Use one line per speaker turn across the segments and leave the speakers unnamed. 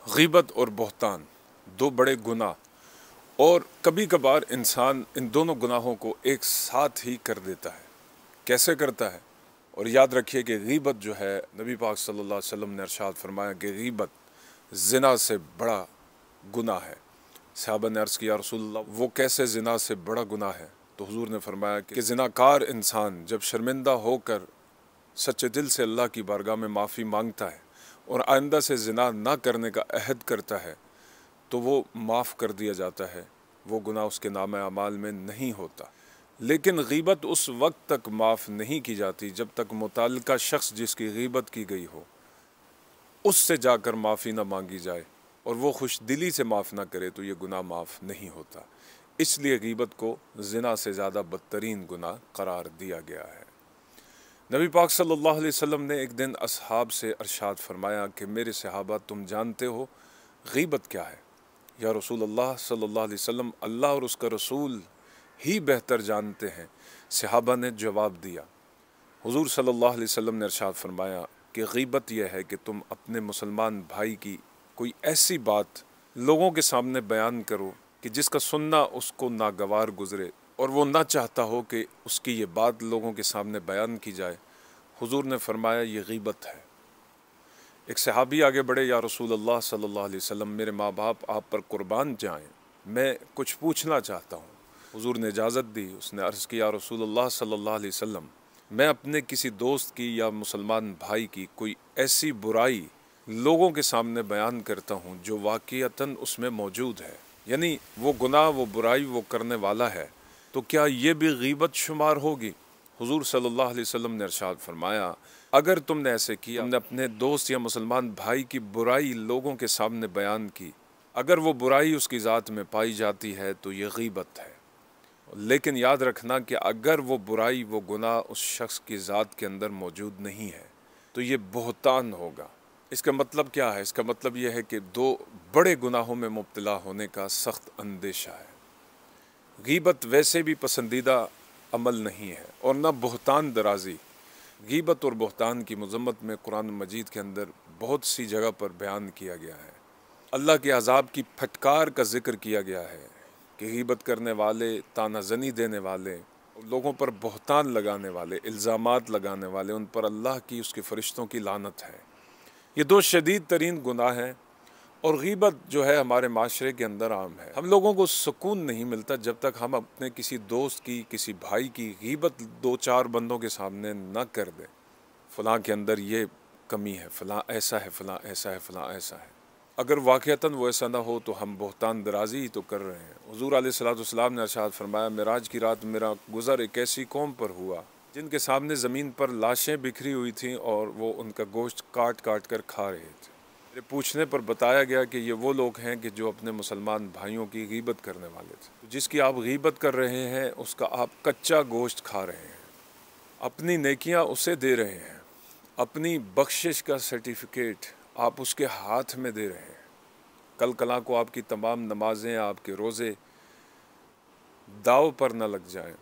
غیبت اور بہتان دو بڑے گناہ، اور کبھی کبھار انسان ان دونوں گناہوں کو ایک ساتھ ہی کر دیتا ہے۔ کیسے کرتا ہے؟ اور یاد رکھیے کہ غیبت جو ہے، نبی پاک صلی اللہ علیہ وسلم نے ارشاد فرمایا کہ غیبت زنا سے بڑا گناہ ہے۔ صحابہ نے عرض کیا یا رسول اللہ وہ کیسے زنا سے بڑا گناہ ہے؟ تو حضور نے فرمایا کہ زناکار انسان جب شرمندہ ہو کر سچے دل سے اللہ کی بارگاہ میں معافی مانگتا ہے اور آئندہ سے زنا نہ کرنے کا عہد کرتا ہے تو وہ معاف کر دیا جاتا ہے، وہ گناہ اس کے نامہ اعمال میں نہیں ہوتا۔ لیکن غیبت اس وقت تک معاف نہیں کی جاتی جب تک متعلقہ شخص جس کی غیبت کی گئی ہو اس سے جا کر معافی نہ مانگی جائے اور وہ خوش دلی سے معاف نہ کرے تو یہ گناہ معاف نہیں ہوتا۔ اس لیے غیبت کو زنا سے زیادہ بدترین گناہ قرار دیا گیا ہے۔ نبی پاک صلی اللہ علیہ وسلم نے ایک دن اصحاب سے ارشاد فرمایا کہ میرے صحابہ تم جانتے ہو غیبت کیا ہے؟ یا رسول اللہ صلی اللہ علیہ وسلم اللہ اور اس کا رسول ہی بہتر جانتے ہیں۔ صحابہ نے جواب دیا، حضور صلی اللہ علیہ وسلم نے ارشاد فرمایا کہ غیبت یہ ہے کہ تم اپنے مسلمان بھائی کی کوئی ایسی بات لوگوں کے سامنے بیان کرو کہ جس کا سننا اس کو ناگوار گزرے اور وہ نہ چاہتا ہو کہ اس کی یہ بات لوگوں کے سامنے بیان کی جائے۔ حضور نے فرمایا یہ غیبت ہے۔ ایک صحابی آگے بڑھے، یا رسول اللہ صلی اللہ علیہ وسلم میرے ماں باپ آپ پر قربان جائیں، میں کچھ پوچھنا چاہتا ہوں۔ حضور نے اجازت دی۔ اس نے عرض کیا، یا رسول اللہ صلی اللہ علیہ وسلم میں اپنے کسی دوست کی یا مسلمان بھائی کی کوئی ایسی برائی لوگوں کے سامنے بیان کرتا ہوں جو واقعتاً اس میں موجود ہے، یعنی وہ گناہ وہ برائی وہ کرنے والا ہے، تو کیا یہ بھی غیبت شمار ہوگی؟ حضور صلی اللہ علیہ وسلم نے ارشاد فرمایا اگر تم نے ایسے کیا، تم نے اپنے دوست یا مسلمان بھائی کی برائی لوگوں کے سامنے بیان کی، اگر وہ برائی اس کی ذات میں پائی جاتی ہے تو یہ غیبت ہے۔ لیکن یاد رکھنا کہ اگر وہ برائی وہ گناہ اس شخص کی ذات کے اندر موجود نہیں ہے تو یہ بہتان ہوگا۔ اس کا مطلب کیا ہے؟ اس کا مطلب یہ ہے کہ دو بڑے گناہوں میں مبتلا ہونے کا سخت اندیشہ ہے۔ غیبت ویسے بھی پسندیدہ عمل نہیں ہے اور نہ بہتان درازی۔ غیبت اور بہتان کی مذمت میں قرآن مجید کے اندر بہت سی جگہ پر بیان کیا گیا ہے۔ اللہ کے عذاب کی پھٹکار کا ذکر کیا گیا ہے کہ غیبت کرنے والے، طعنہ زنی دینے والے، لوگوں پر بہتان لگانے والے، الزامات لگانے والے، ان پر اللہ کی اس کے فرشتوں کی لعنت ہے۔ یہ دو شدید ترین گناہ ہیں، اور غیبت جو ہے ہمارے معاشرے کے اندر عام ہے۔ ہم لوگوں کو سکون نہیں ملتا جب تک ہم اپنے کسی دوست کی، کسی بھائی کی غیبت دو چار بندوں کے سامنے نہ کر دیں، فلاں کے اندر یہ کمی ہے، فلاں ایسا ہے، فلاں ایسا ہے، فلاں ایسا ہے۔ اگر واقعتاً وہ ایسا نہ ہو تو ہم بہتان درازی ہی تو کر رہے ہیں۔ حضور علیہ السلام نے ارشاد فرمایا معراج کی رات میرا گزر ایک ایسی قوم پر ہوا جن کے سامنے زمین پر لاشیں بکھری ہوئی تھیں اور وہ ان کا گوشت کاٹ کاٹ کر کھا رہے تھے۔ میرے پوچھنے پر بتایا گیا کہ یہ وہ لوگ ہیں کہ جو اپنے مسلمان بھائیوں کی غیبت کرنے والے تھے۔ جس کی آپ غیبت کر رہے ہیں اس کا آپ کچا گوشت کھا رہے ہیں، اپنی نیکیاں اسے دے رہے ہیں، اپنی بخشش کا سرٹیفکیٹ آپ اس کے ہاتھ میں دے رہے ہیں۔ کل کلاں کو آپ کی تمام نمازیں، آپ کے روزے داؤ پر نہ لگ جائیں،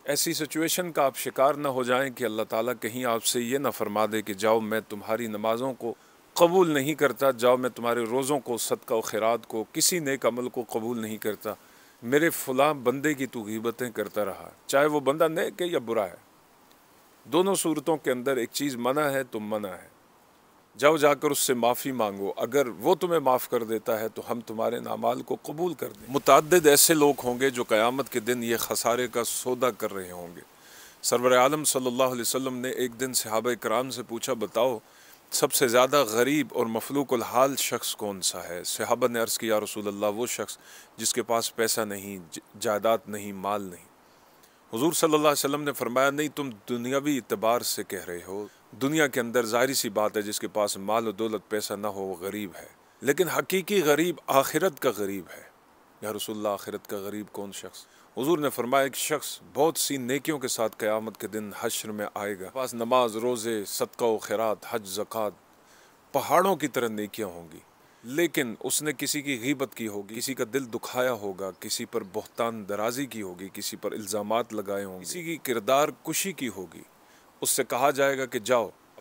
ایسی سچویشن کا آپ شکار نہ ہو جائیں کہ اللہ تعالیٰ کہیں آپ سے یہ نہ فرما دے کہ جاؤ میں تمہاری نمازوں کو قبول نہیں کرتا، جاؤ میں تمہارے روزوں کو، صدقہ و خیرات کو، کسی نیک عمل کو قبول نہیں کرتا، میرے فلاں بندے کی تو غیبتیں کرتا رہا، چاہے وہ بندہ نیک ہے یا برا ہے۔ دونوں صورتوں کے اندر ایک چیز منع ہے تو منع ہے، جاؤ جا کر اس سے معافی مانگو، اگر وہ تمہیں معاف کر دیتا ہے تو ہم تمہارے اعمال کو قبول کر دیں۔ متعدد ایسے لوگ ہوں گے جو قیامت کے دن یہ خسارے کا سودا کر رہے ہوں گے۔ سرور عالم صلی اللہ علیہ وسلم نے ایک دن صحابہ کرام سے پوچھا بتاؤ سب سے زیادہ غریب اور مفلوق الحال شخص کون سا ہے؟ صحابہ نے عرض کیا یا رسول اللہ وہ شخص جس کے پاس پیسہ نہیں، جائیداد نہیں، مال نہیں۔ حضور صلی اللہ علیہ وسلم نے فرمایا نہیں، تم دنیاوی اعتبار سے کہہ رہے ہو، دنیا کے اندر ظاہری سی بات ہے جس کے پاس مال و دولت پیسہ نہ ہو وہ غریب ہے، لیکن حقیقی غریب آخرت کا غریب ہے۔ یا رسول اللہ آخرت کا غریب کون شخص؟ حضور نے فرمایا ایک شخص بہت سی نیکیوں کے ساتھ قیامت کے دن حشر میں آئے گا، پاس نماز، روزے، صدقہ و خیرات، حج، زکوٰۃ، پہاڑوں کی طرح نیکیاں ہوں گی، لیکن اس نے کسی کی غیبت کی ہوگی، کسی کا دل دکھایا ہوگا، کسی پر بہتان درازی کی ہوگی، کسی پر الزامات لگائے ہوں گے، کسی کی کردار کشی کی ہوگی۔ اس سے کہا جائے گا کہ جاؤ